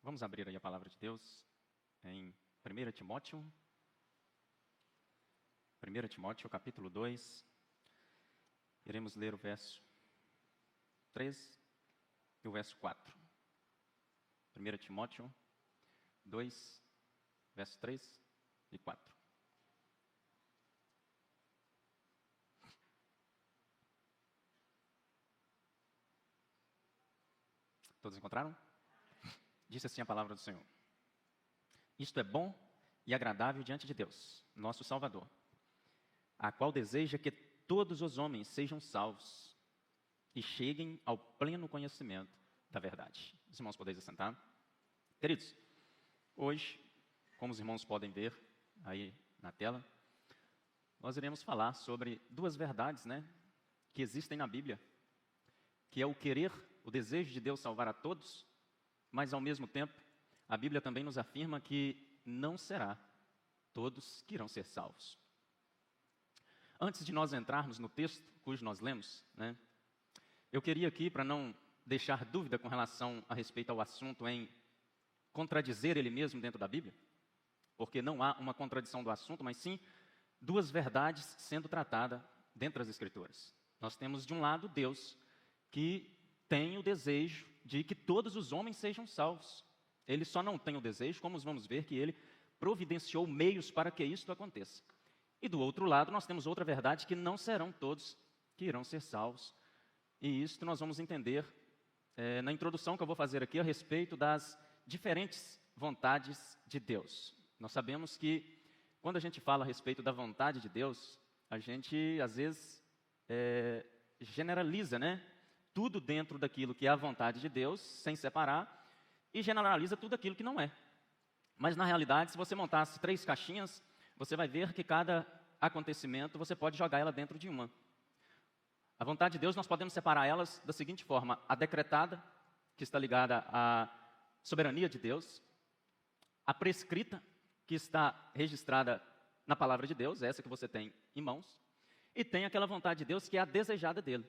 Vamos abrir aí a palavra de Deus em 1 Timóteo. 1 Timóteo, capítulo 2. Iremos ler o verso 3 e o verso 4. 1 Timóteo 2, verso 3 e 4. Todos encontraram? Disse assim a palavra do Senhor: Isto é bom e agradável diante de Deus, nosso Salvador, a qual deseja que todos os homens sejam salvos e cheguem ao pleno conhecimento da verdade. Os irmãos podem assentar. Queridos, hoje, como os irmãos podem ver aí na tela, nós iremos falar sobre duas verdades, que existem na Bíblia, que é o querer, o desejo de Deus salvar a todos, mas ao mesmo tempo, a Bíblia também nos afirma que não será todos que irão ser salvos. Antes de nós entrarmos no texto cujo nós lemos, eu queria aqui, para não deixar dúvida com relação a respeito ao assunto em contradizer ele mesmo dentro da Bíblia, porque não há uma contradição do assunto, mas sim duas verdades sendo tratadas dentro das Escrituras. Nós temos, de um lado, Deus, que tem o desejo de que todos os homens sejam salvos. Ele só não tem o desejo, como vamos ver, que ele providenciou meios para que isto aconteça. E do outro lado, nós temos outra verdade, que não serão todos que irão ser salvos. E isto nós vamos entender na introdução que eu vou fazer aqui a respeito das diferentes vontades de Deus. Nós sabemos que, quando a gente fala a respeito da vontade de Deus, a gente, às vezes, generaliza, tudo dentro daquilo que é a vontade de Deus, sem separar, e generaliza tudo aquilo que não é. Mas, na realidade, se você montasse 3 caixinhas, você vai ver que cada acontecimento você pode jogar ela dentro de uma. A vontade de Deus, nós podemos separar elas da seguinte forma: a decretada, que está ligada à soberania de Deus, a prescrita, que está registrada na palavra de Deus, essa que você tem em mãos, e tem aquela vontade de Deus que é a desejada dele.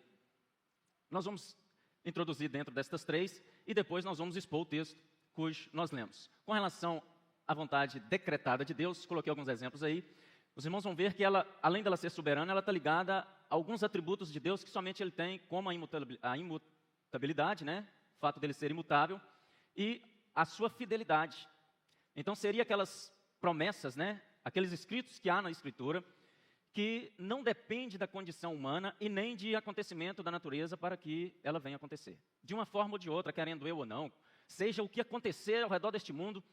Nós vamos introduzir dentro destas 3 e depois nós vamos expor o texto cujo nós lemos. Com relação à vontade decretada de Deus, coloquei alguns exemplos aí. Os irmãos vão ver que ela, além dela ser soberana, ela está ligada a alguns atributos de Deus que somente ele tem, como a imutabilidade, o fato dele ser imutável, e a sua fidelidade. Então seria aquelas promessas, aqueles escritos que há na Escritura, que não depende da condição humana e nem de acontecimento da natureza para que ela venha acontecer. De uma forma ou de outra, querendo eu ou não, seja o que acontecer ao redor deste mundo,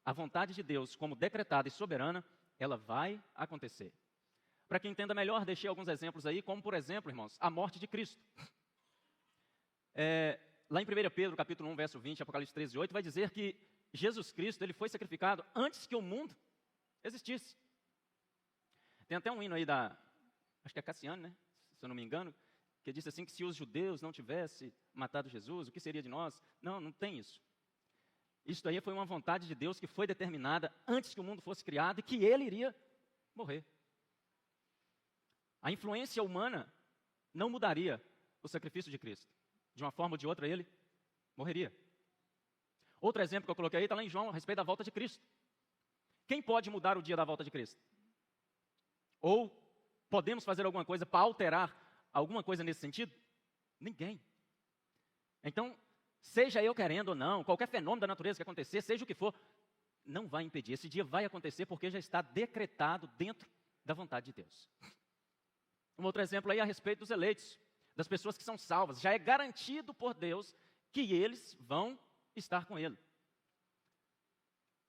a vontade de Deus, como decretada e soberana, ela vai acontecer. Para que entenda melhor, deixei alguns exemplos aí, como por exemplo, irmãos, a morte de Cristo. Lá em 1 Pedro, capítulo 1, verso 20, Apocalipse 13, 8, vai dizer que Jesus Cristo ele foi sacrificado antes que o mundo existisse. Tem até um hino aí acho que é Cassiano, se eu não me engano, que diz assim que se os judeus não tivessem matado Jesus, o que seria de nós? Não, não tem isso. Isso aí foi uma vontade de Deus que foi determinada antes que o mundo fosse criado e que ele iria morrer. A influência humana não mudaria o sacrifício de Cristo. De uma forma ou de outra, ele morreria. Outro exemplo que eu coloquei aí está lá em João, a respeito da volta de Cristo. Quem pode mudar o dia da volta de Cristo? Ou podemos fazer alguma coisa para alterar alguma coisa nesse sentido? Ninguém. Então, seja eu querendo ou não, qualquer fenômeno da natureza que acontecer, seja o que for, não vai impedir. Esse dia vai acontecer porque já está decretado dentro da vontade de Deus. Um outro exemplo aí a respeito dos eleitos, das pessoas que são salvas. Já é garantido por Deus que eles vão estar com Ele.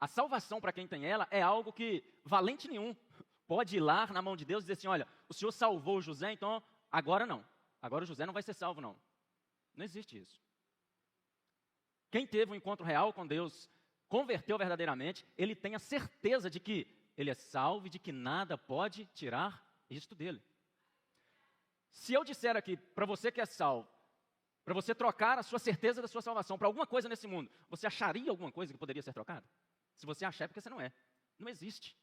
A salvação para quem tem ela é algo que valente nenhum pode ir lá na mão de Deus e dizer assim: olha, o Senhor salvou o José, então agora não. Agora o José não vai ser salvo, não. Não existe isso. Quem teve um encontro real com Deus, converteu verdadeiramente, ele tem a certeza de que ele é salvo e de que nada pode tirar isto dele. Se eu disser aqui, para você que é salvo, para você trocar a sua certeza da sua salvação para alguma coisa nesse mundo, você acharia alguma coisa que poderia ser trocada? Se você achar, é porque você não é. Não existe.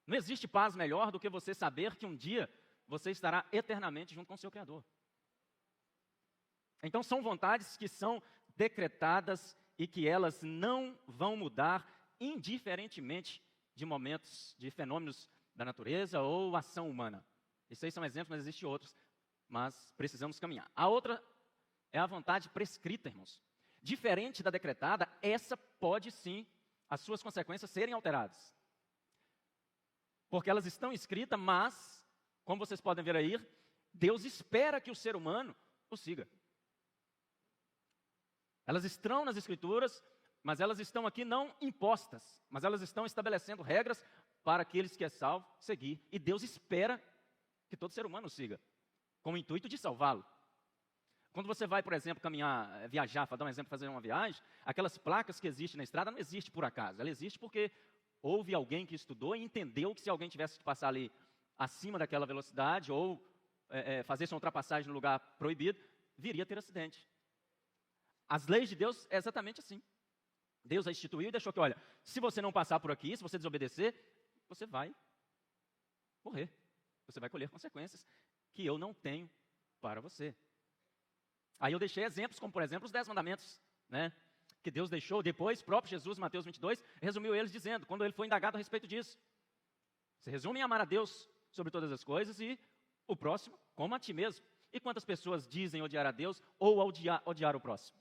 Não existe paz melhor do que você saber que um dia você estará eternamente junto com o seu Criador. Então são vontades que são decretadas e que elas não vão mudar indiferentemente de momentos, de fenômenos da natureza ou ação humana. Esses aí são exemplos, mas existem outros, mas precisamos caminhar. A outra é a vontade prescrita, irmãos. Diferente da decretada, essa pode sim, as suas consequências serem alteradas. Porque elas estão escritas, mas, como vocês podem ver aí, Deus espera que o ser humano o siga. Elas estão nas Escrituras, mas elas estão aqui não impostas, mas elas estão estabelecendo regras para aqueles que é salvo seguir. E Deus espera que todo ser humano o siga, com o intuito de salvá-lo. Quando você vai, por exemplo, caminhar, viajar, para dar um exemplo, fazer uma viagem, aquelas placas que existem na estrada não existem por acaso, ela existe porque houve alguém que estudou e entendeu que se alguém tivesse que passar ali acima daquela velocidade ou fazer sua ultrapassagem no lugar proibido, viria a ter acidente. As leis de Deus é exatamente assim. Deus a instituiu e deixou que, olha, se você não passar por aqui, se você desobedecer, você vai morrer. Você vai colher consequências que eu não tenho para você. Aí eu deixei exemplos, como por exemplo os 10 mandamentos, né? Que Deus deixou depois, próprio Jesus, Mateus 22, resumiu eles dizendo, quando ele foi indagado a respeito disso. Se resume em amar a Deus sobre todas as coisas e o próximo como a ti mesmo. E quantas pessoas dizem odiar a Deus ou odiar o próximo?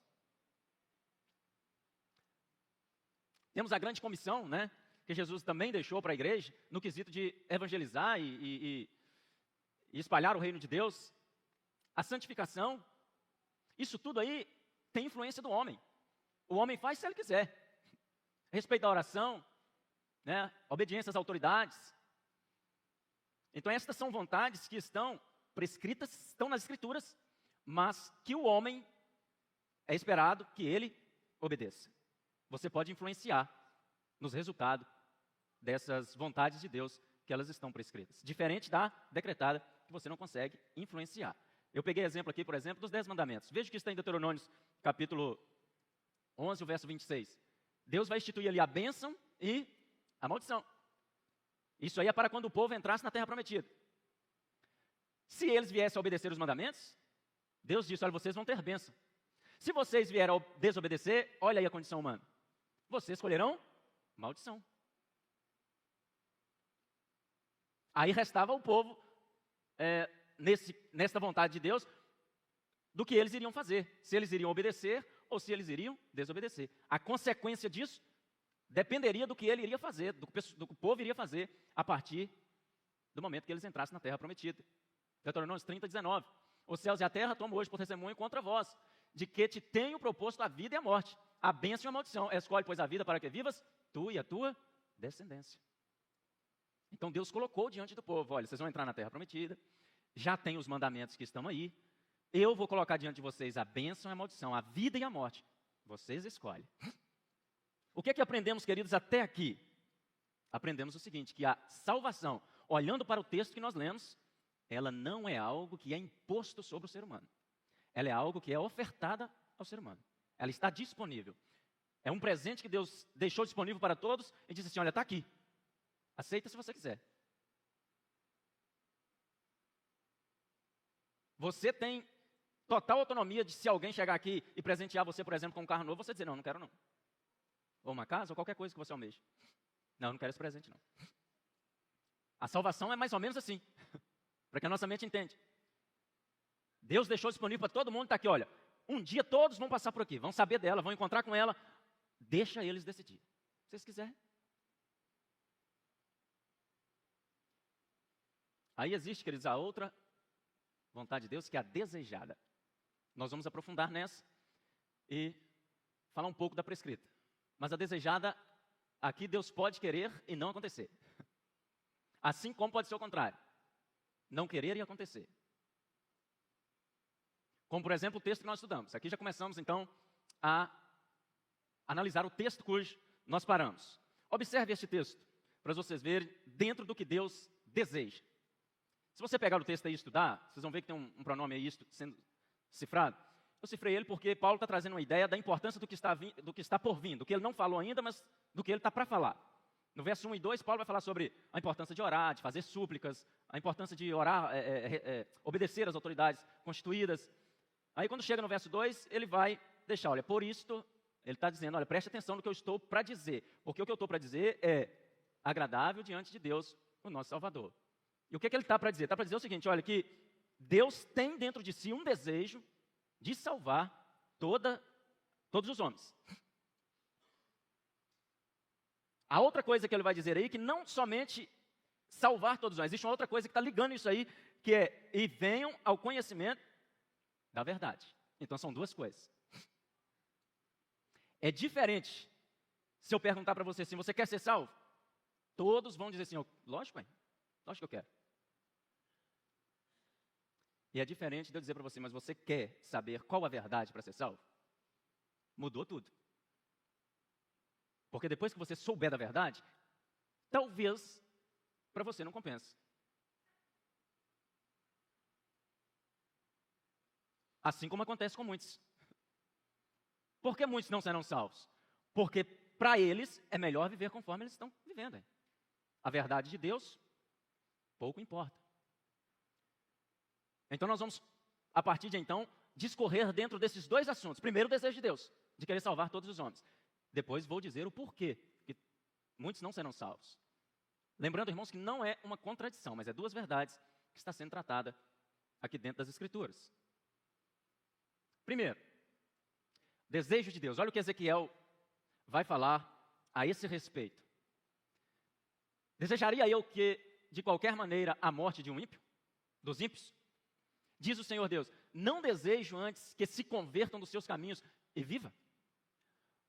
Temos a grande comissão, né? Que Jesus também deixou para a igreja, no quesito de evangelizar e espalhar o reino de Deus. A santificação, isso tudo aí tem influência do homem. O homem faz se ele quiser. Respeito à oração, né? Obediência às autoridades. Então estas são vontades que estão prescritas, estão nas Escrituras, mas que o homem é esperado que ele obedeça. Você pode influenciar nos resultados dessas vontades de Deus que elas estão prescritas. Diferente da decretada, que você não consegue influenciar. Eu peguei exemplo aqui, por exemplo, dos 10 mandamentos. Veja que está em Deuteronômio, capítulo 11, o verso 26. Deus vai instituir ali a bênção e a maldição. Isso aí é para quando o povo entrasse na terra prometida. Se eles viessem a obedecer os mandamentos, Deus disse, olha, vocês vão ter bênção. Se vocês vierem a desobedecer, olha aí a condição humana. Vocês escolherão maldição. Aí restava ao povo, nesta vontade de Deus, do que eles iriam fazer. Se eles iriam obedecer ou se eles iriam desobedecer. A consequência disso dependeria do que ele iria fazer, do que o povo iria fazer a partir do momento que eles entrassem na terra prometida. Deuteronômio 30, 19. Os céus e a terra tomam hoje por testemunho contra vós, de que te tenho proposto a vida e a morte, a bênção e a maldição. Escolhe, pois, a vida para que vivas, tu e a tua descendência. Então Deus colocou diante do povo, olha, vocês vão entrar na terra prometida, já tem os mandamentos que estão aí, eu vou colocar diante de vocês a bênção e a maldição, a vida e a morte. Vocês escolhem. O que é que aprendemos, queridos, até aqui? Aprendemos o seguinte, que a salvação, olhando para o texto que nós lemos, ela não é algo que é imposto sobre o ser humano. Ela é algo que é ofertada ao ser humano. Ela está disponível. É um presente que Deus deixou disponível para todos e disse assim, olha, está aqui. Aceita se você quiser. Você tem total autonomia de se alguém chegar aqui e presentear você, por exemplo, com um carro novo, você dizer, não, não quero não. Ou uma casa, ou qualquer coisa que você almeja. Não, não quero esse presente não. A salvação é mais ou menos assim, para que a nossa mente entenda. Deus deixou disponível para todo mundo, está aqui, olha, um dia todos vão passar por aqui, vão saber dela, vão encontrar com ela, deixa eles decidir. Se vocês quiserem. Aí existe, queridos, a outra vontade de Deus, que é a desejada. Nós vamos aprofundar nessa e falar um pouco da prescrita. Mas a desejada, aqui Deus pode querer e não acontecer. Assim como pode ser o contrário. Não querer e acontecer. Como, por exemplo, o texto que nós estudamos. Aqui já começamos, então, a analisar o texto cujo nós paramos. Observe este texto, para vocês verem dentro do que Deus deseja. Se você pegar o texto aí e estudar, vocês vão ver que tem um pronome aí sendo cifrado. Eu cifrei ele porque Paulo está trazendo uma ideia da importância do que está por vir, do que ele não falou ainda, mas do que ele está para falar. No verso 1 e 2, Paulo vai falar sobre a importância de orar, de fazer súplicas, a importância de orar, obedecer às autoridades constituídas. Aí quando chega no verso 2, ele vai deixar, olha, por isto Ele está dizendo, olha, preste atenção no que eu estou para dizer, porque o que eu estou para dizer é agradável diante de Deus, o nosso Salvador. E o que ele está para dizer? Está para dizer o seguinte, olha, que Deus tem dentro de si um desejo de salvar todos os homens. A outra coisa que ele vai dizer aí, que não somente salvar todos os homens, existe uma outra coisa que está ligando isso aí, que é, e venham ao conhecimento da verdade. Então são duas coisas. É diferente se eu perguntar para você assim, você quer ser salvo? Todos vão dizer assim, lógico, lógico que eu quero. E é diferente de eu dizer para você, mas você quer saber qual a verdade para ser salvo? Mudou tudo. Porque depois que você souber da verdade, talvez para você não compense. Assim como acontece com muitos. Por que muitos não serão salvos? Porque para eles é melhor viver conforme eles estão vivendo. A verdade de Deus, pouco importa. Então nós vamos, a partir de então, discorrer dentro desses dois assuntos. Primeiro, o desejo de Deus, de querer salvar todos os homens. Depois vou dizer o porquê que muitos não serão salvos. Lembrando, irmãos, que não é uma contradição, mas é duas verdades que está sendo tratada aqui dentro das Escrituras. Primeiro, desejo de Deus. Olha o que Ezequiel vai falar a esse respeito. Desejaria eu que, de qualquer maneira, a morte de um ímpio? Dos ímpios? Diz o Senhor Deus, não desejo antes que se convertam dos seus caminhos e viva?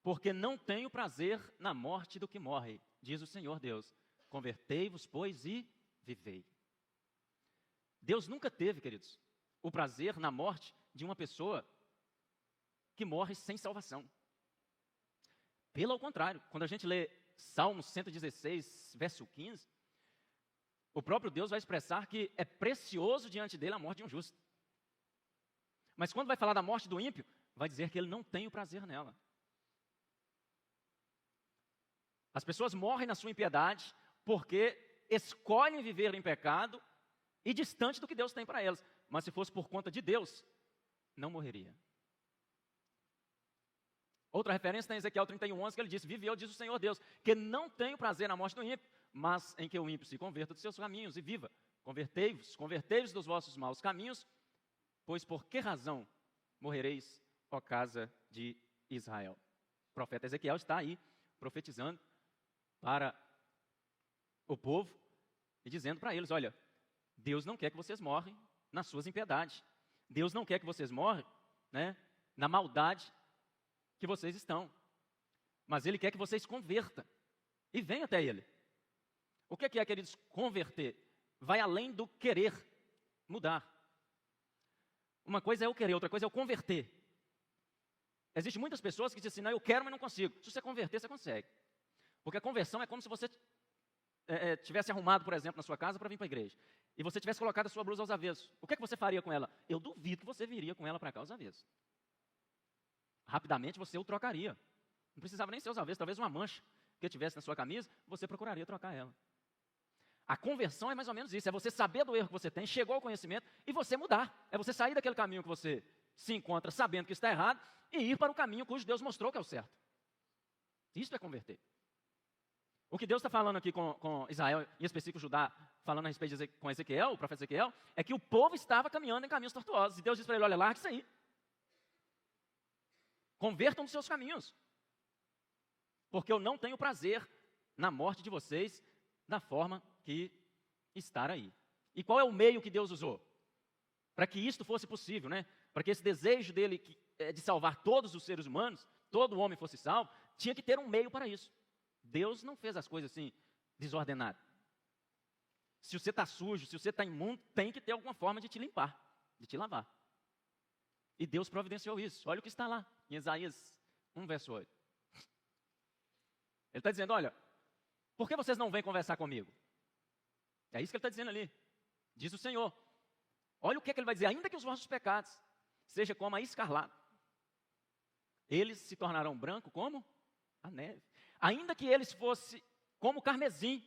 Porque não tenho prazer na morte do que morre, diz o Senhor Deus. Convertei-vos, pois, e vivei. Deus nunca teve, queridos, o prazer na morte de uma pessoa que morre sem salvação. Pelo contrário, quando a gente lê Salmos 116, verso 15, o próprio Deus vai expressar que é precioso diante dele a morte de um justo. Mas quando vai falar da morte do ímpio, vai dizer que ele não tem o prazer nela. As pessoas morrem na sua impiedade porque escolhem viver em pecado e distante do que Deus tem para elas. Mas se fosse por conta de Deus, não morreria. Outra referência está em Ezequiel 31:11, que ele disse, vive eu, diz o Senhor Deus, que não tenho prazer na morte do ímpio, mas em que o ímpio se converta dos seus caminhos e viva. Convertei-vos dos vossos maus caminhos, pois por que razão morrereis, ó casa de Israel? O profeta Ezequiel está aí profetizando para o povo e dizendo para eles, olha, Deus não quer que vocês morrem nas suas impiedades. Deus não quer que vocês morrem, na maldade que vocês estão. Mas Ele quer que vocês convertam e venham até Ele. O que é, queridos, converter? Vai além do querer mudar. Uma coisa é o querer, outra coisa é o converter. Existem muitas pessoas que dizem assim, não, eu quero, mas não consigo. Se você converter, você consegue. Porque a conversão é como se você tivesse arrumado, por exemplo, na sua casa para vir para a igreja. E você tivesse colocado a sua blusa aos avessos. O que você faria com ela? Eu duvido que você viria com ela para cá aos avessos. Rapidamente você o trocaria. Não precisava nem ser aos avessos, talvez uma mancha que tivesse na sua camisa, você procuraria trocar ela. A conversão é mais ou menos isso, é você saber do erro que você tem, chegou ao conhecimento e você mudar. É você sair daquele caminho que você se encontra sabendo que está errado e ir para o caminho cujo Deus mostrou que é o certo. Isso é converter. O que Deus está falando aqui com Israel, em específico Judá, falando a respeito com Ezequiel, o profeta Ezequiel, é que o povo estava caminhando em caminhos tortuosos. E Deus disse para ele, olha, larga isso aí. Convertam os seus caminhos. Porque eu não tenho prazer na morte de vocês da forma que está aí. E qual é o meio que Deus usou? Para que isto fosse possível, Para que esse desejo dele de salvar todos os seres humanos, todo homem fosse salvo, tinha que ter um meio para isso. Deus não fez as coisas assim, desordenadas. Se você está sujo, se você está imundo, tem que ter alguma forma de te limpar, de te lavar. E Deus providenciou isso. Olha o que está lá, em Isaías 1, verso 8. Ele está dizendo, olha, por que vocês não vêm conversar comigo? É isso que ele está dizendo ali. Diz o Senhor. Olha o que ele vai dizer. Ainda que os vossos pecados sejam como a escarlata, eles se tornarão branco como a neve. Ainda que eles fossem como o carmesim,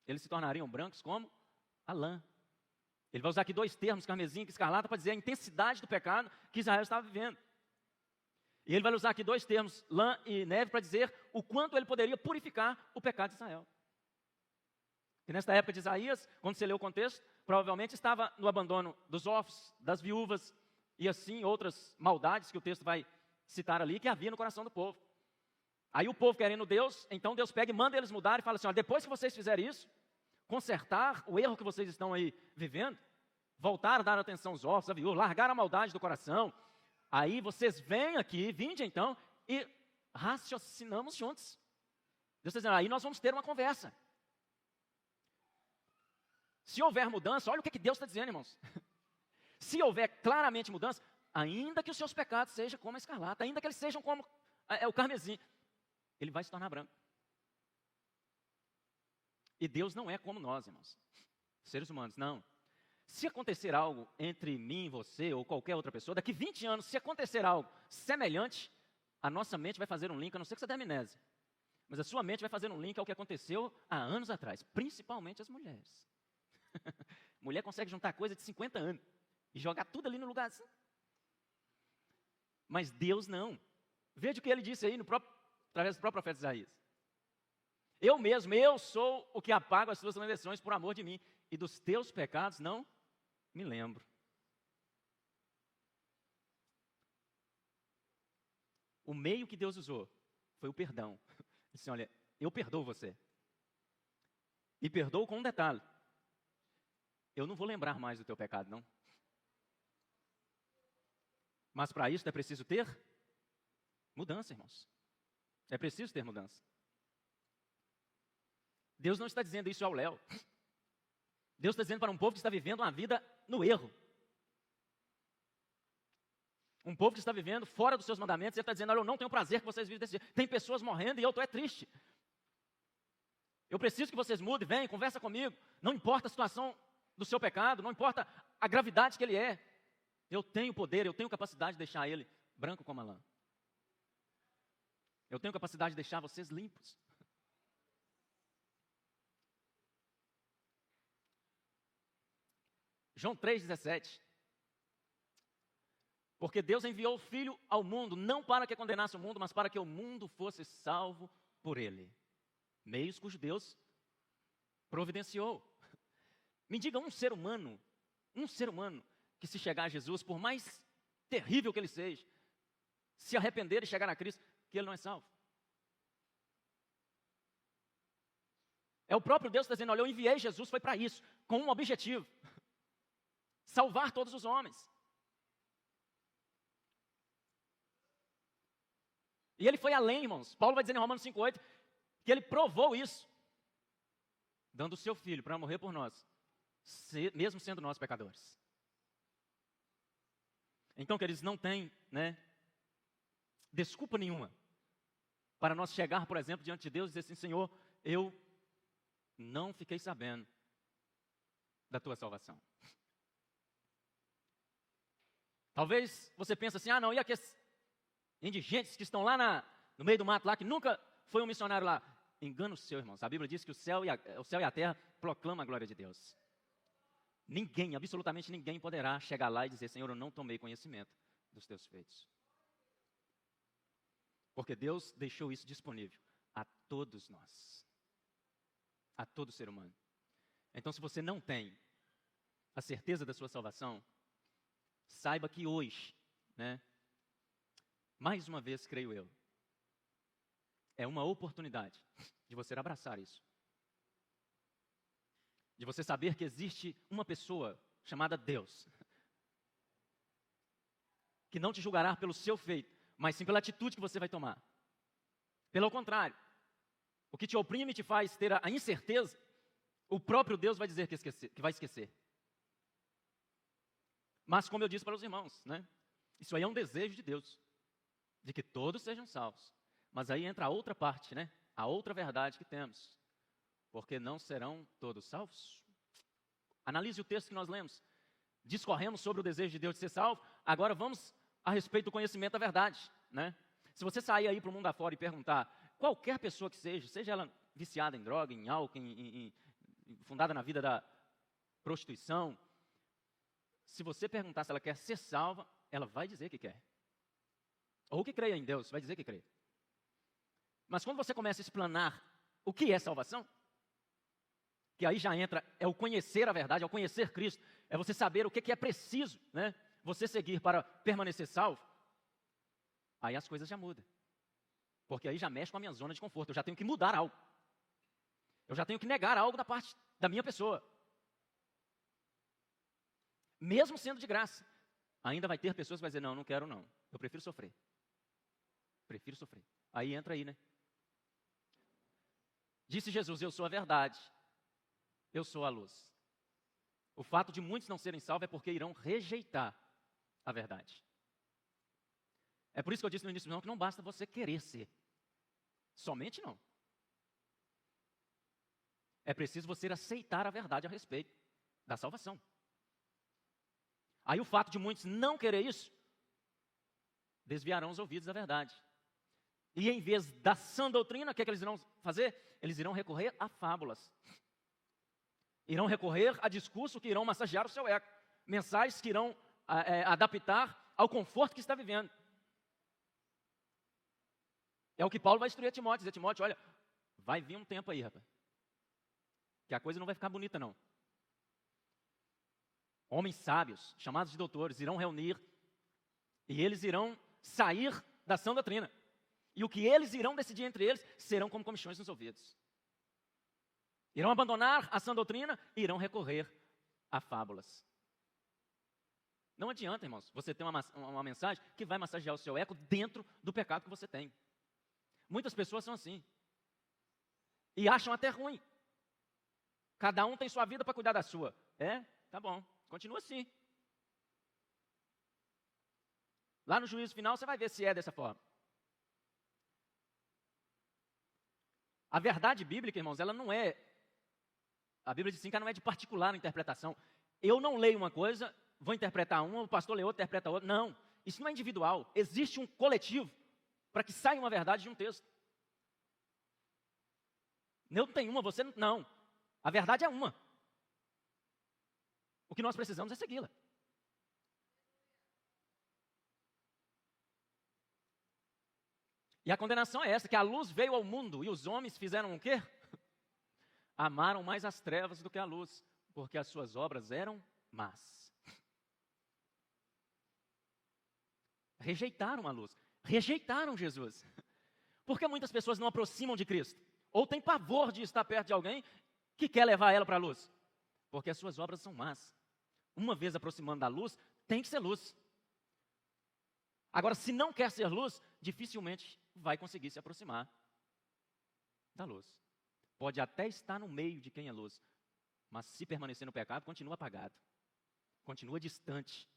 eles se tornariam brancos como a lã. Ele vai usar aqui dois termos, carmesim e escarlata, para dizer a intensidade do pecado que Israel estava vivendo. E ele vai usar aqui dois termos, lã e neve, para dizer o quanto ele poderia purificar o pecado de Israel. E nesta época de Isaías, quando você lê o contexto, provavelmente estava no abandono dos órfãos, das viúvas, e assim outras maldades que o texto vai citar ali, que havia no coração do povo. Aí o povo querendo Deus, então Deus pega e manda eles mudar e fala assim, olha, depois que vocês fizerem isso, consertar o erro que vocês estão aí vivendo, voltar a dar atenção aos órfãos, à viúva, largar a maldade do coração, aí vocês vêm aqui, vinde então, e raciocinamos juntos. Deus está dizendo, aí nós vamos ter uma conversa. Se houver mudança, olha o que Deus está dizendo, irmãos. Se houver claramente mudança, ainda que os seus pecados sejam como a escarlata, ainda que eles sejam como o carmesim, ele vai se tornar branco. E Deus não é como nós, irmãos, seres humanos, não. Se acontecer algo entre mim, você ou qualquer outra pessoa, daqui 20 anos, se acontecer algo semelhante, a nossa mente vai fazer um link, a não ser que você tenha amnésia, mas a sua mente vai fazer um link ao que aconteceu há anos atrás, principalmente as mulheres. Mulher consegue juntar coisa de 50 anos e jogar tudo ali no lugar assim. Mas Deus não. Veja o que ele disse aí através do próprio profeta Isaías. Eu mesmo, eu sou o que apago as suas transgressões por amor de mim, e dos teus pecados não me lembro. O meio que Deus usou foi o perdão. Ele disse, olha, eu perdoo você. E perdoo com um detalhe. Eu não vou lembrar mais do teu pecado, não. Mas para isso é preciso ter mudança, irmãos. É preciso ter mudança. Deus não está dizendo isso ao Léo. Deus está dizendo para um povo que está vivendo uma vida no erro. Um povo que está vivendo fora dos seus mandamentos, ele está dizendo, olha, eu não tenho prazer que vocês vivem desse jeito. Tem pessoas morrendo e eu estou triste. Eu preciso que vocês mudem, venham, conversa comigo. Não importa a situação do seu pecado, não importa a gravidade que ele é. Eu tenho poder, eu tenho capacidade de deixar ele branco como a lã. Eu tenho capacidade de deixar vocês limpos. João 3,17. Porque Deus enviou o Filho ao mundo, não para que condenasse o mundo, mas para que o mundo fosse salvo por ele. Meios cujo Deus providenciou. Me diga um ser humano que se chegar a Jesus, por mais terrível que ele seja, se arrepender e chegar a Cristo, que ele não é salvo. É o próprio Deus que está dizendo, olha, eu enviei Jesus, foi para isso, com um objetivo. Salvar todos os homens. E ele foi além, irmãos. Paulo vai dizer em Romanos 5,8, que ele provou isso, dando o seu Filho para morrer por nós, mesmo sendo nós pecadores. Então, queridos, não tem, desculpa nenhuma para nós chegar, por exemplo, diante de Deus e dizer assim, Senhor, eu não fiquei sabendo da tua salvação. Talvez você pense assim, não, e aqueles indigentes que estão lá no meio do mato lá, que nunca foi um missionário lá. Engano seu, irmãos. A Bíblia diz que o céu e a terra proclamam a glória de Deus. Ninguém, absolutamente ninguém poderá chegar lá e dizer, Senhor, eu não tomei conhecimento dos teus feitos. Porque Deus deixou isso disponível a todos nós. A todo ser humano. Então, se você não tem a certeza da sua salvação, saiba que hoje, mais uma vez, creio eu, é uma oportunidade de você abraçar isso. De você saber que existe uma pessoa chamada Deus, que não te julgará pelo seu feito, mas sim pela atitude que você vai tomar. Pelo contrário, o que te oprime e te faz ter a incerteza, o próprio Deus vai dizer que vai esquecer. Mas como eu disse para os irmãos, isso aí é um desejo de Deus, de que todos sejam salvos. Mas aí entra a outra parte, a outra verdade que temos. Porque não serão todos salvos. Analise o texto que nós lemos. Discorremos sobre o desejo de Deus de ser salvo. Agora vamos a respeito do conhecimento da verdade. Se você sair aí para o mundo afora e perguntar, qualquer pessoa que seja ela viciada em droga, em álcool, fundada na vida da prostituição, se você perguntar se ela quer ser salva, ela vai dizer que quer. Ou que creia em Deus, vai dizer que crê. Mas quando você começa a explanar o que é salvação, que aí já entra, é o conhecer a verdade, é o conhecer Cristo, é você saber o que é preciso, né? Você seguir para permanecer salvo, aí as coisas já mudam. Porque aí já mexe com a minha zona de conforto, eu já tenho que mudar algo. Eu já tenho que negar algo da parte da minha pessoa. Mesmo sendo de graça, ainda vai ter pessoas que vão dizer, não, não quero não, eu prefiro sofrer. Prefiro sofrer. Aí entra aí, né? Disse Jesus, eu sou a verdade, eu sou a luz. O fato de muitos não serem salvos é porque irão rejeitar a verdade. É por isso que eu disse no início, não, que não basta você querer ser. Somente não. É preciso você aceitar a verdade a respeito da salvação. Aí o fato de muitos não querer isso, desviarão os ouvidos da verdade. E em vez da sã doutrina, o que é que eles irão fazer? Eles irão recorrer a fábulas. Irão recorrer a discurso que irão massagear o seu ego. Mensagens que irão adaptar ao conforto que está vivendo. É o que Paulo vai instruir a Timóteo. Dizer, Timóteo, olha, vai vir um tempo aí, rapaz. Que a coisa não vai ficar bonita, não. Homens sábios, chamados de doutores, irão reunir. E eles irão sair da sã doutrina. E o que eles irão decidir entre eles serão como comichões nos ouvidos. Irão abandonar a sã doutrina e irão recorrer a fábulas. Não adianta, irmãos, você ter uma mensagem que vai massagear o seu ego dentro do pecado que você tem. Muitas pessoas são assim. E acham até ruim. Cada um tem sua vida para cuidar da sua. É? Tá bom. Continua assim. Lá no juízo final você vai ver se é dessa forma. A verdade bíblica, irmãos, ela não é... A Bíblia diz assim que ela não é de particular interpretação. Eu não leio uma coisa, vou interpretar uma, o pastor lê outra, interpreta outra. Não, isso não é individual. Existe um coletivo para que saia uma verdade de um texto. Eu não tenho uma, você não. A verdade é uma. O que nós precisamos é segui-la. E a condenação é essa, que a luz veio ao mundo e os homens fizeram o quê? Amaram mais as trevas do que a luz, porque as suas obras eram más. Rejeitaram a luz, rejeitaram Jesus. Por que muitas pessoas não aproximam de Cristo? Ou têm pavor de estar perto de alguém que quer levar ela para a luz? Porque as suas obras são más. Uma vez aproximando da luz, tem que ser luz. Agora, se não quer ser luz, dificilmente vai conseguir se aproximar da luz. Pode até estar no meio de quem é luz, mas se permanecer no pecado, continua apagado. Continua distante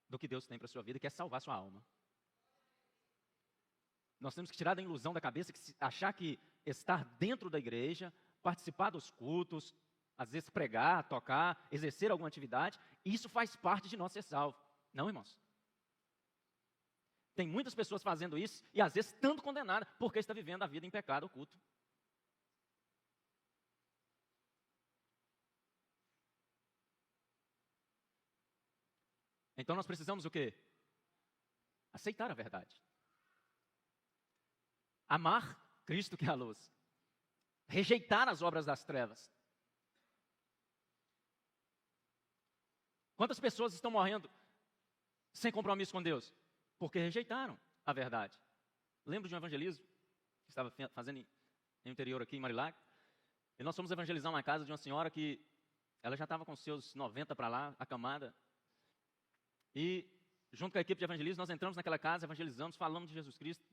do que Deus tem para a sua vida, que é salvar sua alma. Nós temos que tirar da ilusão da cabeça, achar que estar dentro da igreja, participar dos cultos, às vezes pregar, tocar, exercer alguma atividade, isso faz parte de nós ser salvo. Não, irmãos. Tem muitas pessoas fazendo isso e às vezes tanto condenada porque está vivendo a vida em pecado oculto. Então nós precisamos o quê? Aceitar a verdade. Amar Cristo que é a luz. Rejeitar as obras das trevas. Quantas pessoas estão morrendo sem compromisso com Deus? Porque rejeitaram a verdade. Lembro de um evangelismo que estava fazendo no interior aqui em Marilac. E nós fomos evangelizar uma casa de uma senhora que ela já estava com seus 90 para lá, acamada. E junto com a equipe de evangelismo, nós entramos naquela casa, evangelizamos, falamos de Jesus Cristo.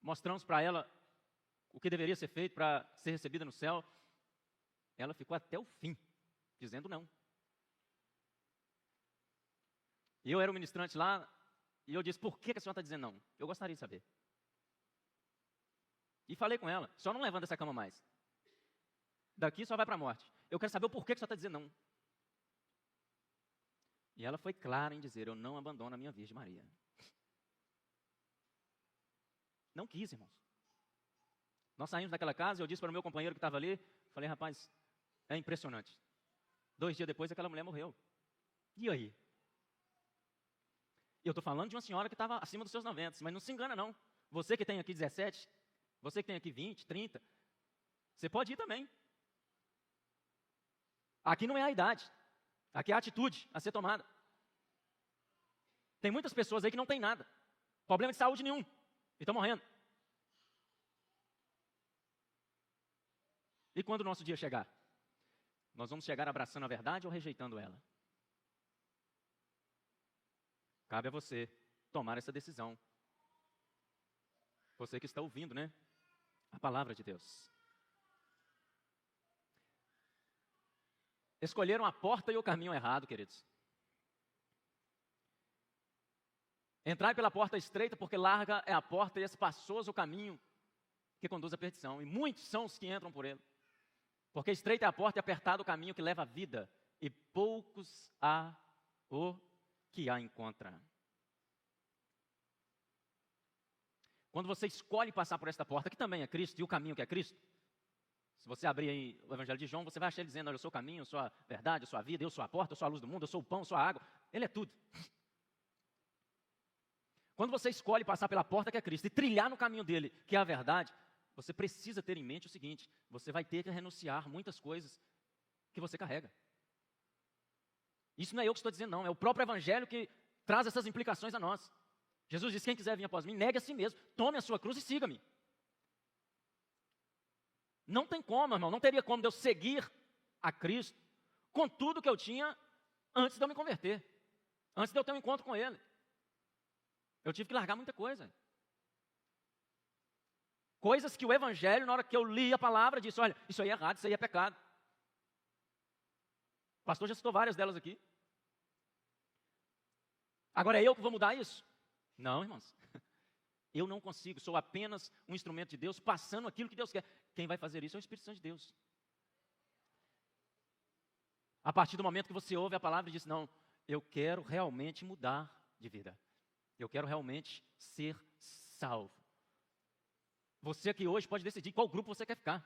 Mostramos para ela o que deveria ser feito para ser recebida no céu. Ela ficou até o fim, dizendo não. E eu era o ministrante lá, e eu disse, por que a senhora está dizendo não? Eu gostaria de saber. E falei com ela, só não levanta essa cama mais. Daqui só vai para a morte. Eu quero saber o porquê que a senhora está dizendo não. E ela foi clara em dizer, eu não abandono a minha Virgem Maria. Não quis, irmãos. Nós saímos daquela casa e eu disse para o meu companheiro que estava ali, falei, rapaz, é impressionante. 2 dias depois aquela mulher morreu. E aí? E eu estou falando de uma senhora que estava acima dos seus 90, mas não se engana não. Você que tem aqui 17, você que tem aqui 20, 30, você pode ir também. Aqui não é a idade, aqui é a atitude a ser tomada. Tem muitas pessoas aí que não tem nada, problema de saúde nenhum, e estão morrendo. E quando o nosso dia chegar? Nós vamos chegar abraçando a verdade ou rejeitando ela? Cabe a você tomar essa decisão. Você que está ouvindo, né? A palavra de Deus. Escolheram a porta e o caminho errado, queridos. Entrai pela porta estreita, porque larga é a porta e espaçoso o caminho que conduz à perdição. E muitos são os que entram por ele. Porque estreita é a porta e apertado o caminho que leva à vida, e poucos há o que a encontra. Quando você escolhe passar por esta porta, que também é Cristo, e o caminho que é Cristo, se você abrir aí o Evangelho de João, você vai achar ele dizendo, olha, eu sou o caminho, eu sou a verdade, eu sou a vida, eu sou a porta, eu sou a luz do mundo, eu sou o pão, eu sou a água. Ele é tudo. Quando você escolhe passar pela porta que é Cristo e trilhar no caminho dele, que é a verdade, você precisa ter em mente o seguinte, você vai ter que renunciar muitas coisas que você carrega. Isso não é eu que estou dizendo, não, é o próprio Evangelho que traz essas implicações a nós. Jesus disse, quem quiser vir após mim, negue a si mesmo, tome a sua cruz e siga-me. Não tem como, irmão, não teria como de eu seguir a Cristo com tudo que eu tinha antes de eu me converter, antes de eu ter um encontro com Ele. Eu tive que largar muita coisa. Coisas que o Evangelho, na hora que eu li a palavra, disse, olha, isso aí é errado, isso aí é pecado. O pastor já citou várias delas aqui. Agora é eu que vou mudar isso? Não, irmãos. Eu não consigo, sou apenas um instrumento de Deus, passando aquilo que Deus quer. Quem vai fazer isso é o Espírito Santo de Deus. A partir do momento que você ouve a palavra e diz, não, eu quero realmente mudar de vida. Eu quero realmente ser salvo. Você aqui hoje pode decidir qual grupo você quer ficar.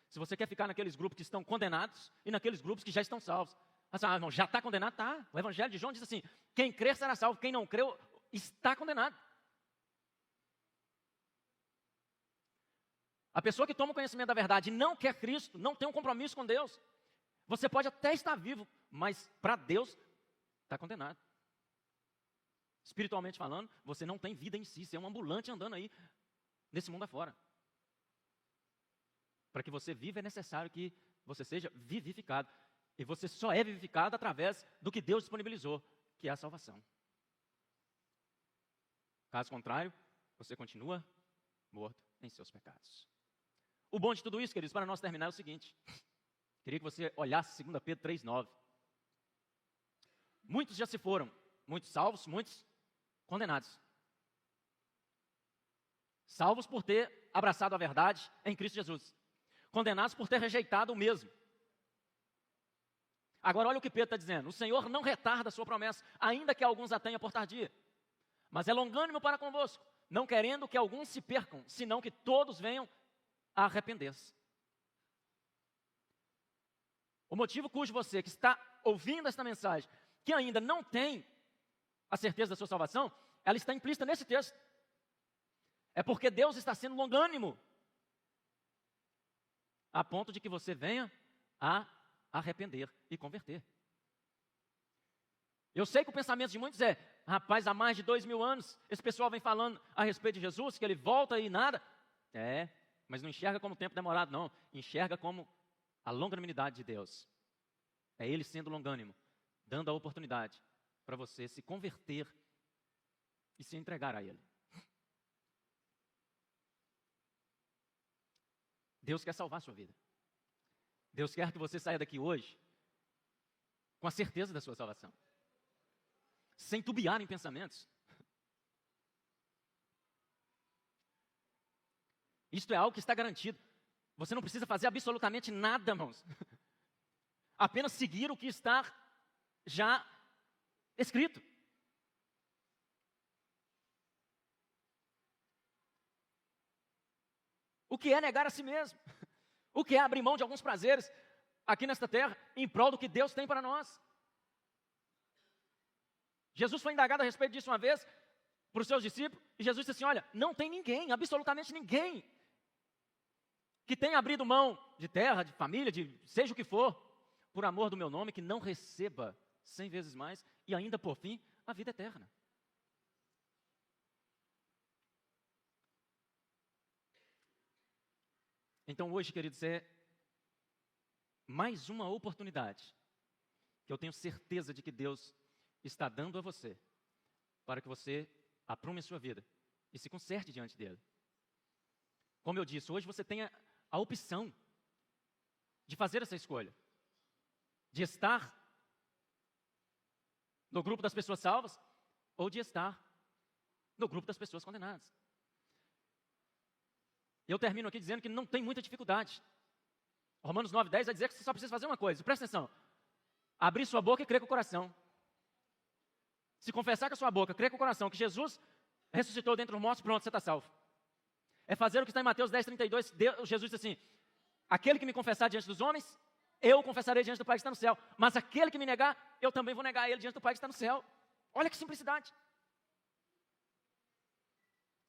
Se você quer ficar naqueles grupos que estão condenados e naqueles grupos que já estão salvos. Assim, irmão, já está condenado? Tá. O Evangelho de João diz assim, quem crer será salvo, quem não creu está condenado. A pessoa que toma o conhecimento da verdade e não quer Cristo, não tem um compromisso com Deus. Você pode até estar vivo, mas para Deus está condenado. Espiritualmente falando, você não tem vida em si, você é um ambulante andando aí nesse mundo afora. Para que você viva é necessário que você seja vivificado. E você só é vivificado através do que Deus disponibilizou, que é a salvação. Caso contrário, você continua morto em seus pecados. O bom de tudo isso, queridos, para nós terminar é o seguinte. Queria que você olhasse 2 Pedro 3,9. Muitos já se foram, muitos salvos, muitos condenados. Salvos por ter abraçado a verdade em Cristo Jesus. Condenados por ter rejeitado o mesmo. Agora olha o que Pedro está dizendo. O Senhor não retarda a sua promessa, ainda que alguns a tenham por tardia. Mas é longânimo para convosco, não querendo que alguns se percam, senão que todos venham a arrepender-se. O motivo cujo você que está ouvindo esta mensagem, que ainda não tem a certeza da sua salvação, ela está implícita nesse texto. É porque Deus está sendo longânimo, a ponto de que você venha a arrepender e converter. Eu sei que o pensamento de muitos é, rapaz, há mais de 2000 anos, esse pessoal vem falando a respeito de Jesus, que ele volta e nada. Mas não enxerga como tempo demorado, não. Enxerga como a longanimidade de Deus. É Ele sendo longânimo, dando a oportunidade para você se converter e se entregar a Ele. Deus quer salvar a sua vida. Deus quer que você saia daqui hoje com a certeza da sua salvação. Sem tubiar em pensamentos. Isto é algo que está garantido. Você não precisa fazer absolutamente nada, irmãos. Apenas seguir o que está já escrito. O que é negar a si mesmo? O que é abrir mão de alguns prazeres aqui nesta terra em prol do que Deus tem para nós? Jesus foi indagado a respeito disso uma vez para os seus discípulos, e Jesus disse assim, olha, não tem ninguém, absolutamente ninguém, que tenha abrido mão de terra, de família, de seja o que for, por amor do meu nome, que não receba 100 vezes mais, e ainda por fim, a vida eterna. Então hoje, queridos, é mais uma oportunidade que eu tenho certeza de que Deus está dando a você, para que você aprume a sua vida e se conserte diante dele. Como eu disse, hoje você tem a opção de fazer essa escolha, de estar no grupo das pessoas salvas ou de estar no grupo das pessoas condenadas. Eu termino aqui dizendo que não tem muita dificuldade. Romanos 9:10 vai dizer que você só precisa fazer uma coisa, presta atenção, abrir sua boca e crer com o coração. Se confessar com a sua boca, crer com o coração que Jesus ressuscitou dentre os mortos, pronto, você está salvo. É fazer o que está em Mateus 10:32, Jesus disse assim, aquele que me confessar diante dos homens, eu confessarei diante do Pai que está no céu, mas aquele que me negar, eu também vou negar ele diante do Pai que está no céu. Olha que simplicidade.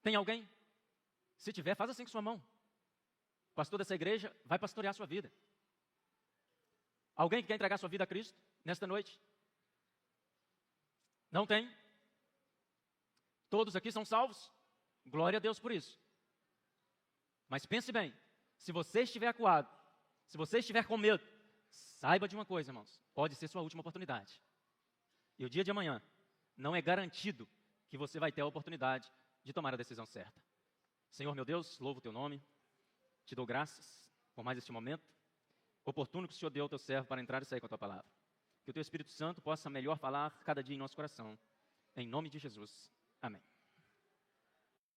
Tem alguém? Se tiver, faz assim com sua mão. O pastor dessa igreja vai pastorear a sua vida. Alguém que quer entregar sua vida a Cristo nesta noite? Não tem? Todos aqui são salvos? Glória a Deus por isso. Mas pense bem, se você estiver acuado, se você estiver com medo, saiba de uma coisa, irmãos, pode ser sua última oportunidade. E o dia de amanhã não é garantido que você vai ter a oportunidade de tomar a decisão certa. Senhor meu Deus, louvo o teu nome, te dou graças por mais este momento oportuno que o Senhor deu ao teu servo para entrar e sair com a tua palavra. Que o teu Espírito Santo possa melhor falar cada dia em nosso coração. Em nome de Jesus. Amém.